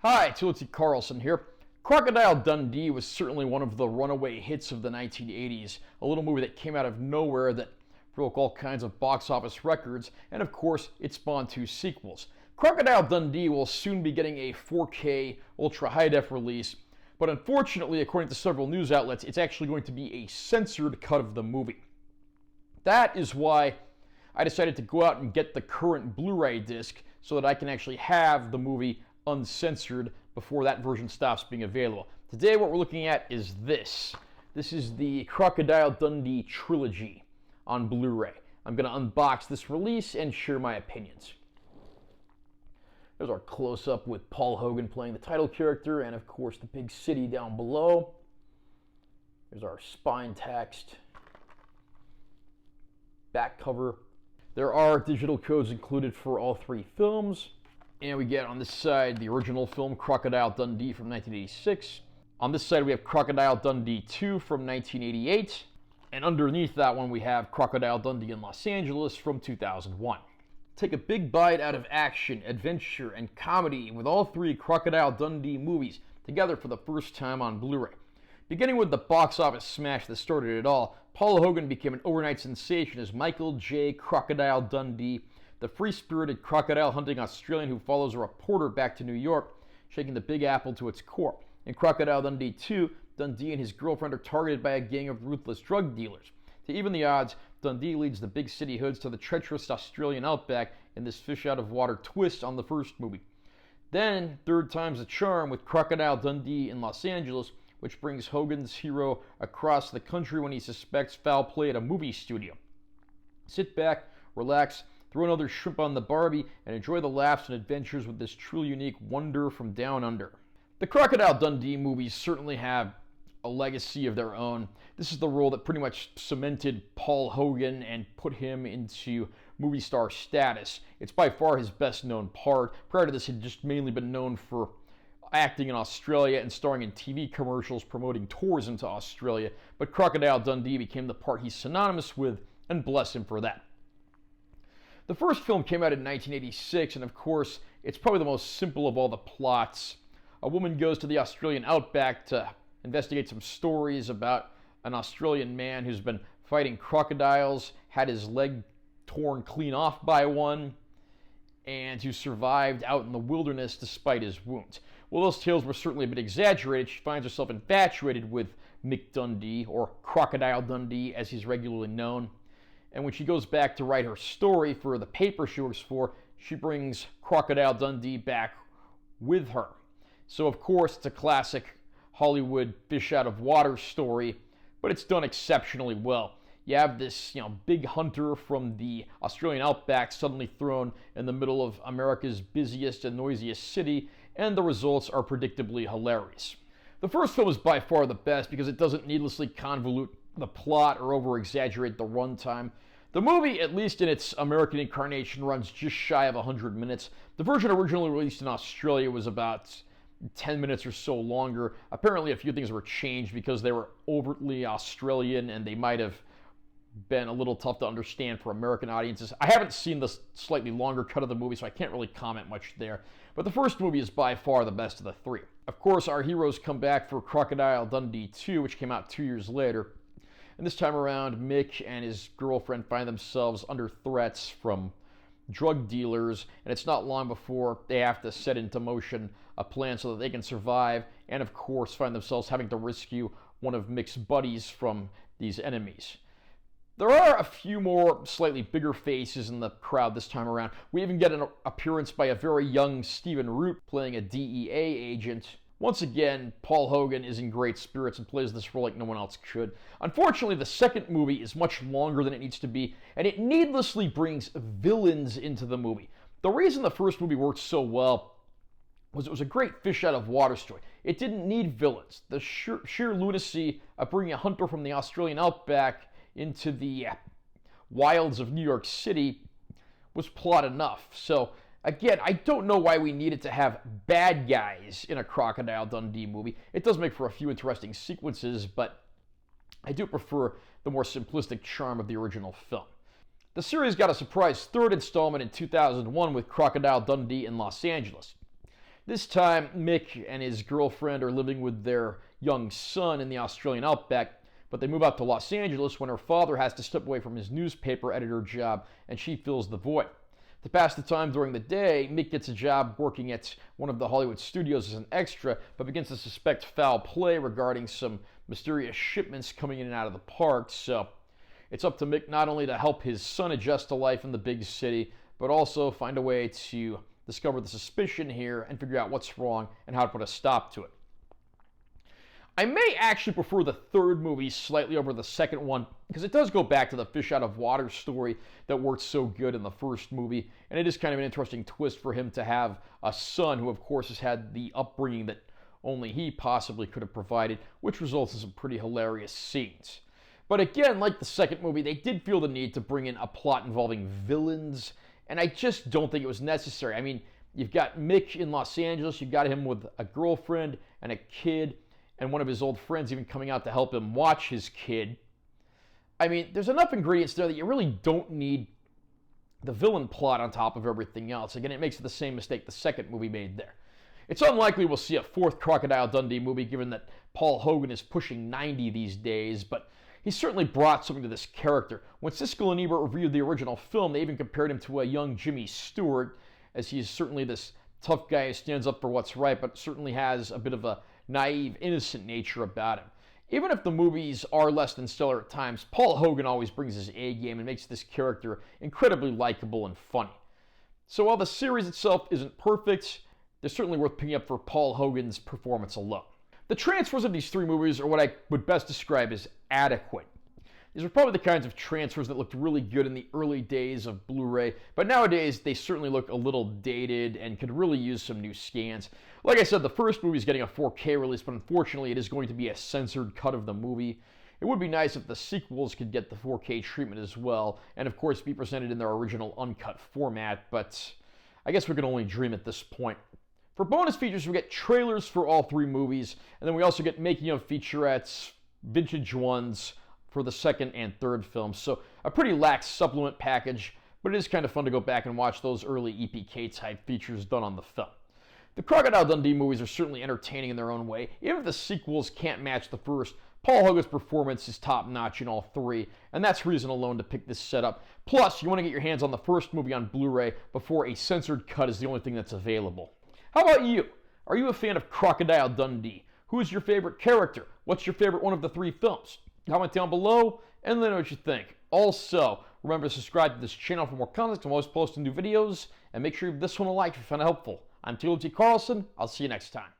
Hi, Timothy Carlson here. Crocodile Dundee was certainly one of the runaway hits of the 1980s, a little movie that came out of nowhere that broke all kinds of box office records, and of course, it spawned two sequels. Crocodile Dundee will soon be getting a 4K ultra high-def release, but unfortunately, according to several news outlets, it's actually going to be a censored cut of the movie. That is why I decided to go out and get the current Blu-ray disc so that I can actually have the movie uncensored before that version stops being available. Today what we're looking at is this. This is the Crocodile Dundee Trilogy on Blu-ray. I'm going to unbox this release and share my opinions. There's our close-up with Paul Hogan playing the title character and of course the big city down below. There's our spine text. Back cover. There are digital codes included for all three films. And we get on this side the original film Crocodile Dundee from 1986. On this side we have Crocodile Dundee 2 from 1988. And underneath that one we have Crocodile Dundee in Los Angeles from 2001. Take a big bite out of action, adventure, and comedy with all three Crocodile Dundee movies together for the first time on Blu-ray. Beginning with the box office smash that started it all, Paul Hogan became an overnight sensation as Michael J. Crocodile Dundee, the free-spirited crocodile-hunting Australian who follows a reporter back to New York, shaking the Big Apple to its core. In Crocodile Dundee 2, Dundee and his girlfriend are targeted by a gang of ruthless drug dealers. To even the odds, Dundee leads the big city hoods to the treacherous Australian outback in this fish-out-of-water twist on the first movie. Then, third time's the charm with Crocodile Dundee in Los Angeles, which brings Hogan's hero across the country when he suspects foul play at a movie studio. Sit back, relax, throw another shrimp on the Barbie, and enjoy the laughs and adventures with this truly unique wonder from down under. The Crocodile Dundee movies certainly have a legacy of their own. This is the role that pretty much cemented Paul Hogan and put him into movie star status. It's by far his best known part. Prior to this, he'd just mainly been known for acting in Australia and starring in TV commercials promoting tours into Australia, but Crocodile Dundee became the part he's synonymous with, and bless him for that. The first film came out in 1986, and of course, it's probably the most simple of all the plots. A woman goes to the Australian outback to investigate some stories about an Australian man who's been fighting crocodiles, had his leg torn clean off by one, and who survived out in the wilderness despite his wounds. Well, those tales were certainly a bit exaggerated. She finds herself infatuated with Mick Dundee, or Crocodile Dundee as he's regularly known. And when she goes back to write her story for the paper she works for, she brings Crocodile Dundee back with her. So of course it's a classic Hollywood fish out of water story, but it's done exceptionally well. You have this, big hunter from the Australian outback suddenly thrown in the middle of America's busiest and noisiest city, and the results are predictably hilarious. The first film is by far the best because it doesn't needlessly convolute the plot or over-exaggerate the runtime. The movie, at least in its American incarnation, runs just shy of 100 minutes. The version originally released in Australia was about 10 minutes or so longer. Apparently a few things were changed because they were overtly Australian and they might have been a little tough to understand for American audiences. I haven't seen the slightly longer cut of the movie, so I can't really comment much there. But the first movie is by far the best of the three. Of course, our heroes come back for Crocodile Dundee 2, which came out 2 years later. And this time around, Mick and his girlfriend find themselves under threats from drug dealers, and it's not long before they have to set into motion a plan so that they can survive, and of course find themselves having to rescue one of Mick's buddies from these enemies. There are a few more slightly bigger faces in the crowd this time around. We even get an appearance by a very young Stephen Root playing a DEA agent. Once again, Paul Hogan is in great spirits and plays this role like no one else could. Unfortunately, the second movie is much longer than it needs to be, and it needlessly brings villains into the movie. The reason the first movie worked so well was it was a great fish-out-of-water story. It didn't need villains. The sheer lunacy of bringing a hunter from the Australian outback into the wilds of New York City was plot enough. So, again, I don't know why we needed to have bad guys in a Crocodile Dundee movie. It does make for a few interesting sequences, but I do prefer the more simplistic charm of the original film. The series got a surprise third installment in 2001 with Crocodile Dundee in Los Angeles. This time, Mick and his girlfriend are living with their young son in the Australian outback, but they move out to Los Angeles when her father has to step away from his newspaper editor job, and she fills the void. To pass the time during the day, Mick gets a job working at one of the Hollywood studios as an extra, but begins to suspect foul play regarding some mysterious shipments coming in and out of the park. So it's up to Mick not only to help his son adjust to life in the big city, but also find a way to discover the suspicion here and figure out what's wrong and how to put a stop to it. I may actually prefer the third movie slightly over the second one because it does go back to the fish out of water story that worked so good in the first movie, and it is kind of an interesting twist for him to have a son who of course has had the upbringing that only he possibly could have provided, which results in some pretty hilarious scenes. But again, like the second movie, they did feel the need to bring in a plot involving villains, and I just don't think it was necessary. I mean, you've got Mick in Los Angeles, you've got him with a girlfriend and a kid, and one of his old friends even coming out to help him watch his kid. I mean, there's enough ingredients there that you really don't need the villain plot on top of everything else. Again, it makes it the same mistake the second movie made there. It's unlikely we'll see a fourth Crocodile Dundee movie, given that Paul Hogan is pushing 90 these days, but he certainly brought something to this character. When Siskel and Ebert reviewed the original film, they even compared him to a young Jimmy Stewart, as he's certainly this tough guy who stands up for what's right, but certainly has a bit of a naive, innocent nature about him. Even if the movies are less than stellar at times, Paul Hogan always brings his A game and makes this character incredibly likable and funny. So while the series itself isn't perfect, they're certainly worth picking up for Paul Hogan's performance alone. The transfers of these three movies are what I would best describe as adequate. These are probably the kinds of transfers that looked really good in the early days of Blu-ray, but nowadays they certainly look a little dated and could really use some new scans. Like I said, the first movie is getting a 4K release, but unfortunately it is going to be a censored cut of the movie. It would be nice if the sequels could get the 4K treatment as well, and of course be presented in their original uncut format, but I guess we can only dream at this point. For bonus features, we get trailers for all three movies, and then we also get making of featurettes, vintage ones, for the second and third films. So a pretty lax supplement package, but it is kind of fun to go back and watch those early EPK type features done on the film. The Crocodile Dundee movies are certainly entertaining in their own way. Even if the sequels can't match the first, Paul Hogan's performance is top notch in all three, and that's reason alone to pick this setup. Plus, you want to get your hands on the first movie on Blu-ray before a censored cut is the only thing that's available. How about you? Are you a fan of Crocodile Dundee? Who is your favorite character? What's your favorite one of the three films? Comment down below and let me know what you think. Also, remember to subscribe to this channel for more content. I'm always posting new videos, and make sure you give this one a like if you found it helpful. I'm T. Carlson. I'll see you next time.